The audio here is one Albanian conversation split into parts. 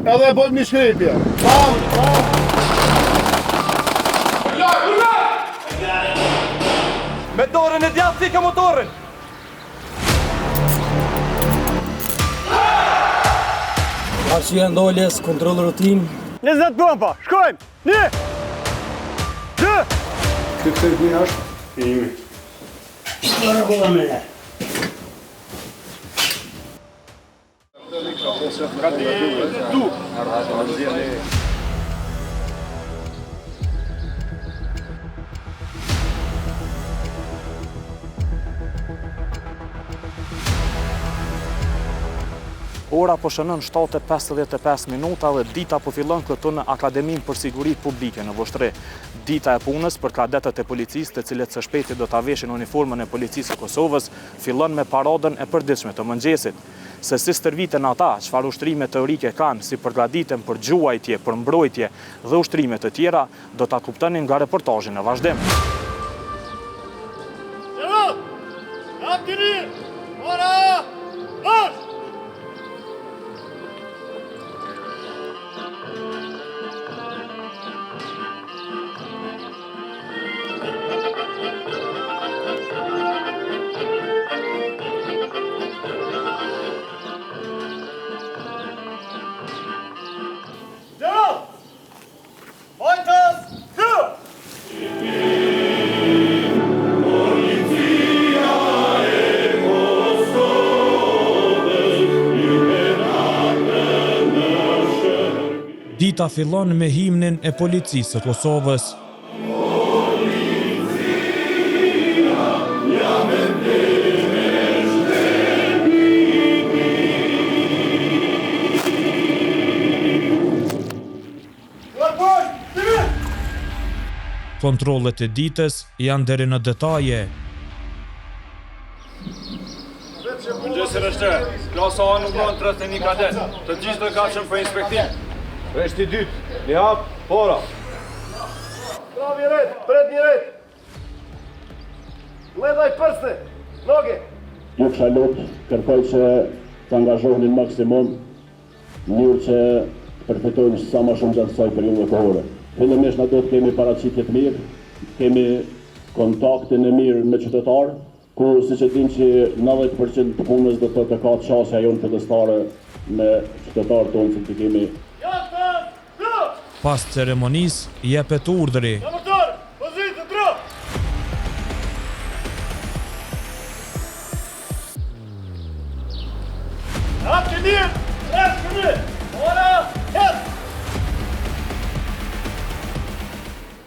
edhe e bëjmë një shkrepje. Me dorën e djathtë thika motorin! Arqia ndoljes, kontrol rutin. 20 pompa, shkojmë! 1, 2. Këtë një është? Imi. Ora po shënon 7:55 minuta dhe dita po fillon këtu në Akademinë për Siguri Publike në Voshtri. Dita e punës për kadetët e policisë, të cilët së shpejti do ta veshin uniformën e policisë së Kosovës, fillon me paradën e përditshme të mëngjesit. Se si stërviten ata, çfarë ushtrime teorike kanë, si përgatiten për gjuajtje, për mbrojtje dhe ushtrime të tjera, do ta kuptoni nga reportazhi në vazhdim. Dita fillon me himnin e policisë së Kosovës. Kontrollet e ditës janë deri në detaje. Mëngjesë rështë, klasa A numëron 31 kadet, të gjithë do kaqen për inspektim. Reshti 2, një hap, pora. Bravo një ret, pret një ret. Ledaj përste, loge. Ju kësha lutë, kërkoj që të angazhohni në maksimum, njërë që përfitojmë sa ma shumë gjatë kësaj periudhe kohore. Fillimisht na do të kemi paraqitje të mirë, kemi kontaktin e mirë me qytetarë, ku siç e dim që 90% të punës do të ka çështja jonë fillestare me qytetarët tonë që kemi. Pas ceremonisë jepet urdhri.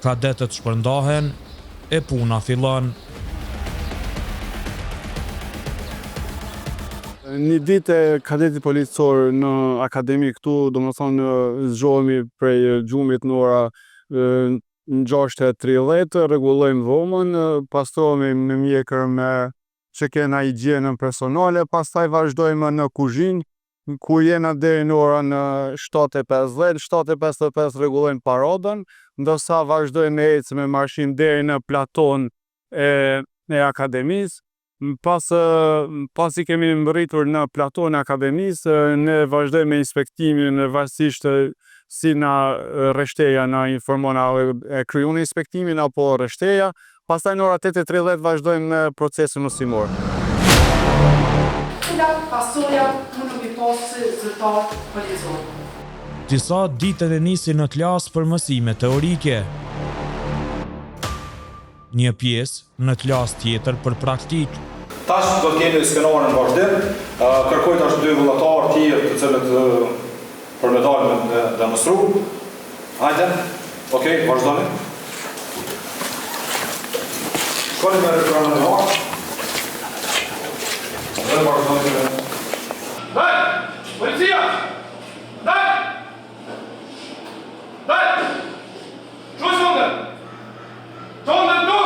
Kadetët shpërndahen e puna fillon. Një ditë e kadetit policor në akademi këtu, do më thonë, zgjohemi prej gjumit në ora në 6:30, rregullojmë dhomën, pastrohemi me mjekër me që kena higjienën personale, pastaj vazhdojmë në kuzhinë, ku jena deri në orën 7:50, 7:55 rregullojmë paradën, ndërsa vazhdojmë me ecë me mashinë deri në platon e akademisë. Pasi kemi mbërritur në platon e akademisë, ne vazhdojmë me inspektimin varësisht si na rreshteja na informon e kryon inspektimin apo rreshteja. Pastaj në ora 8:30 vazhdojmë në procesin usimor. Cilat pasoja mund të pasë zyrtar policor? Disa ditën e nisin në klasë për mësime teorike. Një pjesë në klasë tjetër për praktik. Tash do të kemi skenorën në vazhdim, kërkoj tash 2 vullnetarë tjerë të cilët për me dalë dhe mësru. Hajde, okej, vazhdojmë. Shkoni me reklamën e marë. Dhe vazhdojmë. Daj! Policia! Daj! Daj! Qoj sonde! Sonde tu!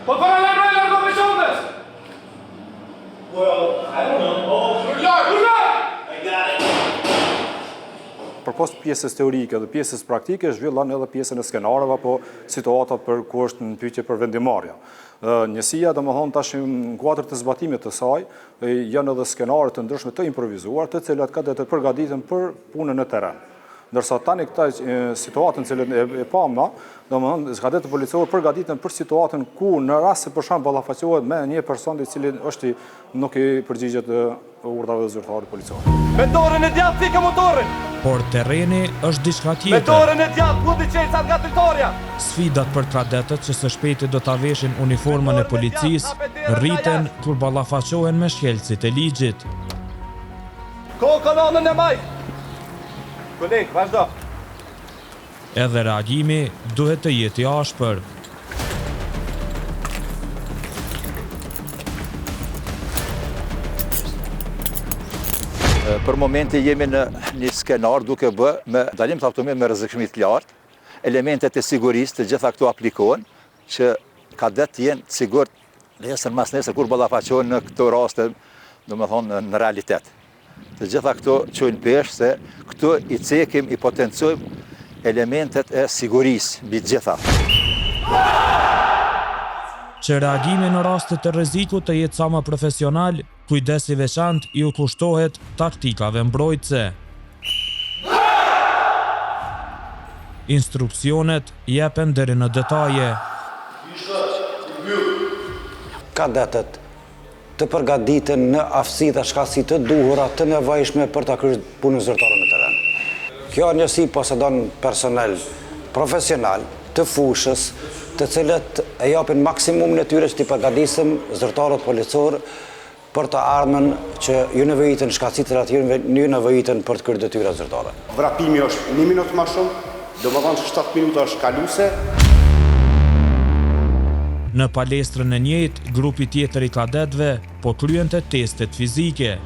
Po të paralel brejler do për sondes! Well, I don't know. Përpost pjesës teorike dhe pjesës praktike, zhvillon edhe pjesën e skenareve apo situatat për ku është në pyetje për vendimarrja. Njësia, domethënë tash në kuadër të zbatimit të saj, janë edhe skenare të ndryshme të improvisuar, të cilat kadetët përgatiten për punën në terren. Ndërsa tani këta situatën cilën e pamna, domethënë kadetët policorë përgatiten për situatën ku në rast se për shembull ballafaqohet me një person i cili nuk i përgjigjet urdhrave të zyrtarit policor. Me dorën e djathtë fikë motorin. Por terreni është diçka Me tjetër. dorën e djathtë fudi çelësat nga drejtoria. Sfidat për kadetët që së shpejti do ta veshin uniformën e policisë rriten kur ballafaqohen me shkelcit e ligjit. Kolonën e maj. Koleg, vazhdo. Edhe reagimi duhet të jetë i ashpër. Për momenti jemi në një skenar duke bë me dalim të automjet me rrezikshmëri të lartë. Elementet e sigurisë të gjitha këto aplikohen që kadet jenë të sigurt nesër mas nesër kur ballafaqohen në këto raste, domethënë në realitet. Të gjitha këto çojnë pesh se këtu i cekim, i potencojmë elementet e sigurisë mbi të gjitha. Që reagimi në rastet të rrezikut të jetë sa më profesional, kujdesi veçantë i u kushtohet taktikave mbrojtëse. Instruksionet jepen deri në detaje. Kadetët të përgatiten në aftësi dhe shkatësi të duhura të nevojshme për ta kryer punën zyrtare në terren. Kjo njësi posedon personel profesional të fushës, të cilët e japin maksimumin e tyre që t'i përgatitën zyrtarët policor për të ardhmen që ju nevojiten shkatësitë të atyre, ju nevojiten për të kryer detyrat zyrtare. Vrapimi është 1 minutë më shumë, domethënë 7 minuta është kaluese. Në palestrën e njëjtë, grupi tjetër i kadetëve po kryente testet fizike.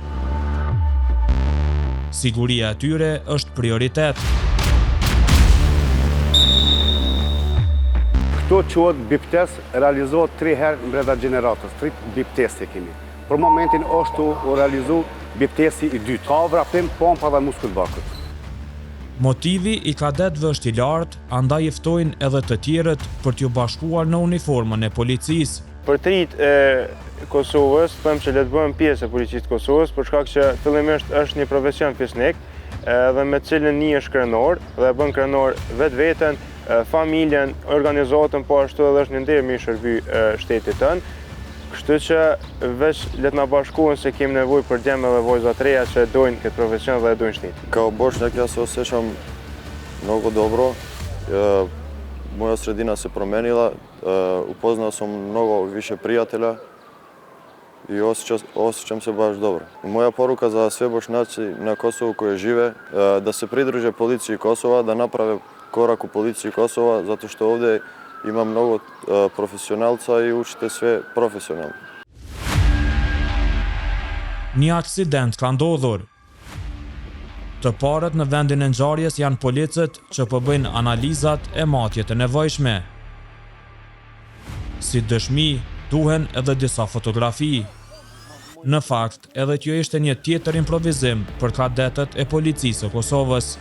Siguria e tyre është prioritet. Këto quhet bip test, realizohet 3 herë brenda gjeneratës, 3 bip testi kemi. Për momentin është u realizu bip testi i dytë. Ka vrapim pompa dhe muskulbakut. Motivi i kadetëve është i lartë, andaj i ftojnë edhe të tjerët për t'ju bashkuar në uniformën e policisë. Për të rinjtë e Kosovës, them që le të bëhen pjesë e policisë të Kosovës, për shkak që fillimisht është një profesion fisnik, dhe me cilën është krenor dhe bën krenor vetveten, familjen, organizatën, po ashtu edhe është një nder me shërby shtetit tënë. Kështu që veç le të na bashkohen se kemi nevojë për djemë dhe vojza të reja që dojnë këtë profesion dhe dojnë shtetin. Kao bošnjak ja se osjećam mnogo dobro. Moja sredina se promenila, upoznao sam mnogo više prijatelja i osjećam se baš dobro. Moja poruka za sve Bošnjaci na Kosovu koji žive, da se pridruže policiji Kosova, da naprave korak u policiji Kosova, zato što ovdje ima mnogo profesionalca i učite sve profesionalno. Një aksident ka ndodhur. Të parët në vendin e ngjarjes janë policët që po bëjnë analizat e matjet e nevojshme. Si dëshmi duhen edhe disa fotografi. Në fakt, edhe kjo ishte një tjetër improvizim për kadetët e policisë së Kosovës.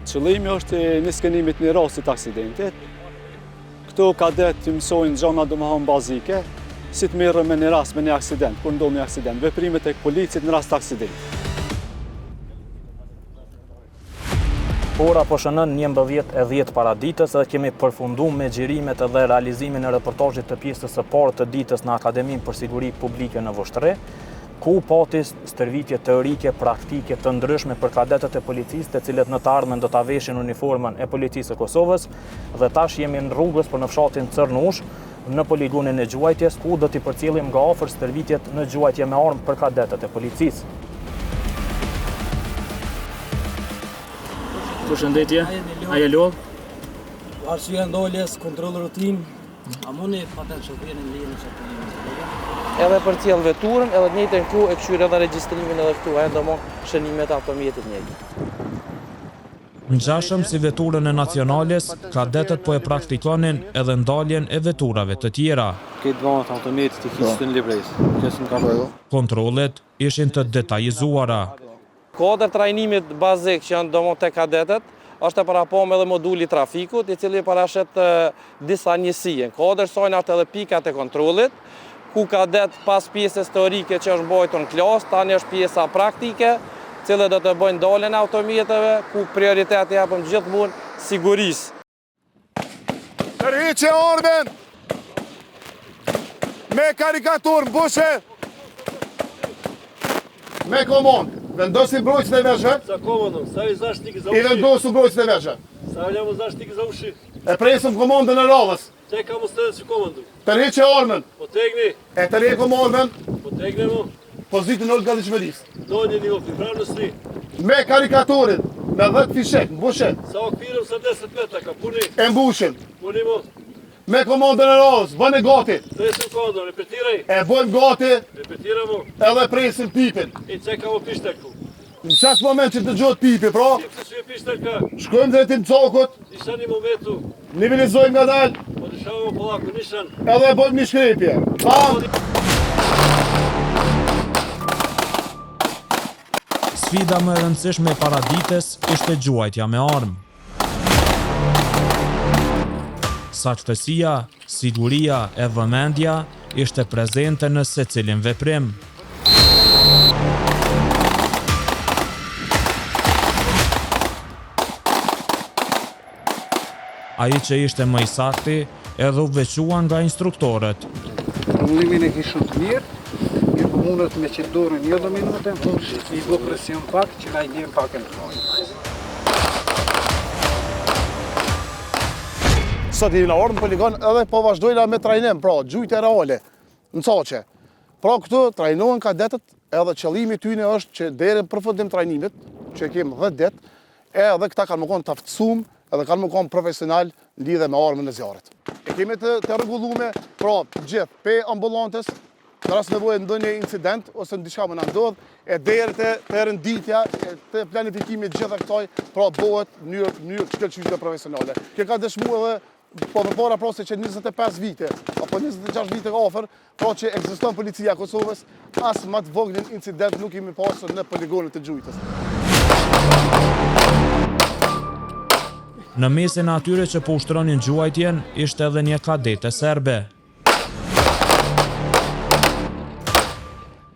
Qëllimi është një skenimit një rastit aksidentit. Këto kadet të mësojnë gjona domethënë bazike, si të merren me një rast me një aksident, kur ndodh një aksident, veprimet e policit në rast aksidenti. Ora po shënon 11:10 para ditës dhe kemi përfunduar me xhirimet edhe realizimin e reportazhit të pjesës së parë të ditës në Akademinë për Siguri Publike në Voshtre, ku pati stërvitje teorike, praktike të ndryshme për kadetët e policisë, të cilët në të ardhmen do ta veshin uniformën e policisë së Kosovës, dhe tash jemi në rrugës për në fshatin Cërnush, në poligonin e gjuajtjes, ku do t'i përcjellim nga afër stërvitjet në gjuajtje me armë për kadetët e policisë. Përshëndetje, a je lodh? Arsyeja ndoljes, kontroll rutin, a mundi patent shoferin lidhën që të edhe për cilë veturën, edhe të njëjtën këtu e këshyre edhe regjistrimin edhe këtu, e ndomon shënimet automjetit njëjtë. Ngjashëm si veturën e nacionales, kadetët po e praktikonin edhe ndaljen e veturave të tjera. Këtë vënat automjetit të kisë të në librejës. Kontrollet ishin të detajizuara. Kodër trajnimit bazik që janë domon të kadetët, është e parapom edhe moduli trafikut, i cili parashet disa njësije. Kodër sojnë atë edhe pikat e kontrollit, ku kadet pas pjesës teorike që është mbajtur në klasë, tani është pjesa praktike, cilët do të bëjnë daljen e automjeteve, ku prioritet japëm gjithmonë sigurisë. Tërhiqe armen! Me karikatur mbushe! Me komand! Vendosi mbrojtës e veçve? Sa komandom, sa i zashtik za I ushi. vendosu mbrojtës e veçve? Sa i zashtik za ushi. E presëm komandën e radhës. Te ka më stënë si komandom. Tërhiqe armen! Po tegni. E tërhiqe armen! Po tegni mu. Pozitin në gatishmërisë. Doni një ofti, pranë në sri. Me karikaturin, me 10 fishek, mbushe. Sa okpirëm sa 10 metra ka puni. E mbushin. Puni mu. Me komandën e radhës, bënë e gati. Presim komandom, repetiraj. E bëjmë gati. Repetira mu. Edhe presim pipin. I që ka më pishtë këtu. Në qatë moment që të gjotë pipi, pra, Si që pishtë ka. shkojmë drejtim cokut, Nishan një momentu. nivelizojmë nga dalë, Po nishan më polaku, nishan. edhe bëjmë një shkrepje. Bam! Sfida më e rëndësishme e paradites ishte gjuajtja me armë. Saktësia, siguria e vëmendja ishte prezente në secilin veprim. Ai që ishte më i sakti edhe u veçuan nga instruktorët. Rullimin e kishën të mirë, po mundet me që dorën një do minute, i do presion pak që na i gjem pak e të mojë. Sot i në orë në poligon edhe po vazhdojna me trajnim, pra gjujtë reale, në coqe. Pra këtu trajnohen kadetët edhe qëllimi tyne është që deri në përfundim trajnimit, që kemë 10 ditë, edhe këta kanë më konë të aftësum edhe kanë më konë profesional lidhe me armën e zjarrit. E kemi të rregullume, pra gjithë, pe ambulantës, në rast nevojë ndonjë incident ose diçka më na ndodh, e deri te renditja, te planifikimi i gjitha këtoj, pra bëhet në mënyrë shkëlqyese profesionale. Kjo ka dëshmuar edhe po përpara prose që 25 vite, apo 26 vite afër, pra që ekziston policia e Kosovës, as më të voglin incident nuk kemi pasur në poligonet e gjujtës. Në mesin e atyre që po ushtronin gjuajtjen, ishte edhe një kadete serbe.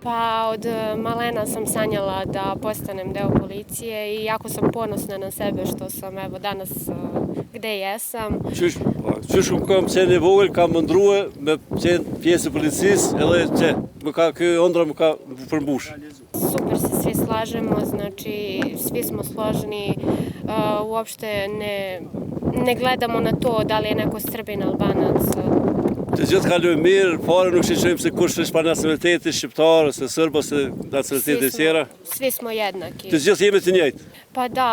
Pa od malena sam sanjala da postanem deo policije i jako sam ponosna na sebe što sam evo danas gde jesam. Qysh më kam qenë i vogël, kam mëndruhe me qenë pjesë e policisë edhe që kjo ëndra më ka përmbush. Super se svi slažemo, znači svi smo složni, uopšte ne gledamo na to da li je neko Srbin, Albanac. Të gjithë kalojmë mirë, fare nuk shiqojmë se kush është pa nacionaliteti shqiptar, ose sërb, ose nacionaliteti tjera. Svi smo jednaki. Të gjithë jemi të njëjtë. Pa da,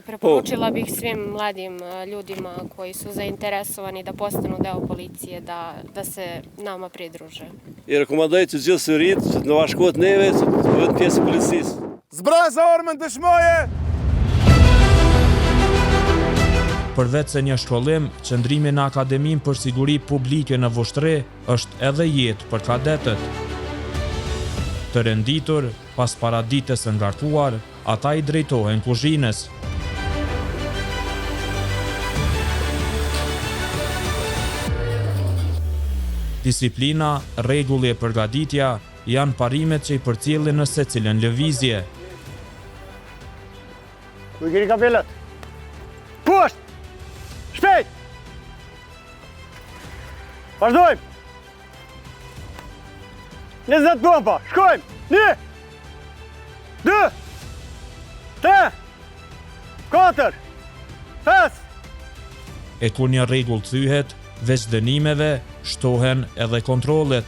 preporučila bih svim mladim ljudima koji su zainteresovani da postanu deo policije, da se nama pridruže. I rekomandoj të gjithë syrit që të bashkohet neve, që të bëhen pjesë e policisë. Zbraza armën dëshmoje! Përveç se një shkollim, qëndrimi në Akademinë për Siguri Publike në Vushtri është edhe jetë për kadetët. Të renditur, pas paradites së ngarkuar, ata i drejtohen kuzhinës. Disiplina, rregulli e përgatitja janë parimet që i përcjellin në secilën lëvizje. Ku i keni kapelat? Poshtë! Shpejt! Vazhdojmë! 20 pompa, shkojmë! 1, 2, 3, 4, 5. E kur një rregull thyhet, veç dënimeve, shtohen edhe kontrollet.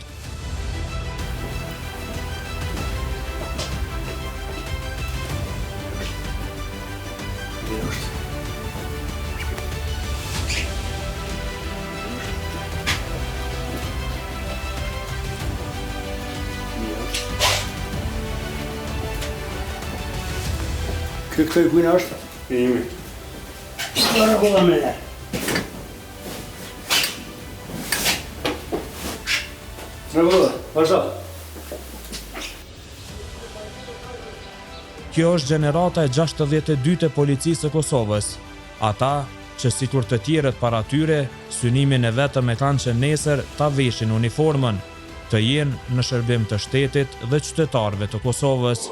Këtë kujna është? Imi. Në rregulla me le. Rregulla, vazhdo. Kjo është gjenerata e 62 të policisë së Kosovës. Ata, që sikur të tjerët para tyre, synimin e vetëm e kanë që nesër ta veshin uniformën, të jenë në shërbim të shtetit dhe qytetarëve të Kosovës.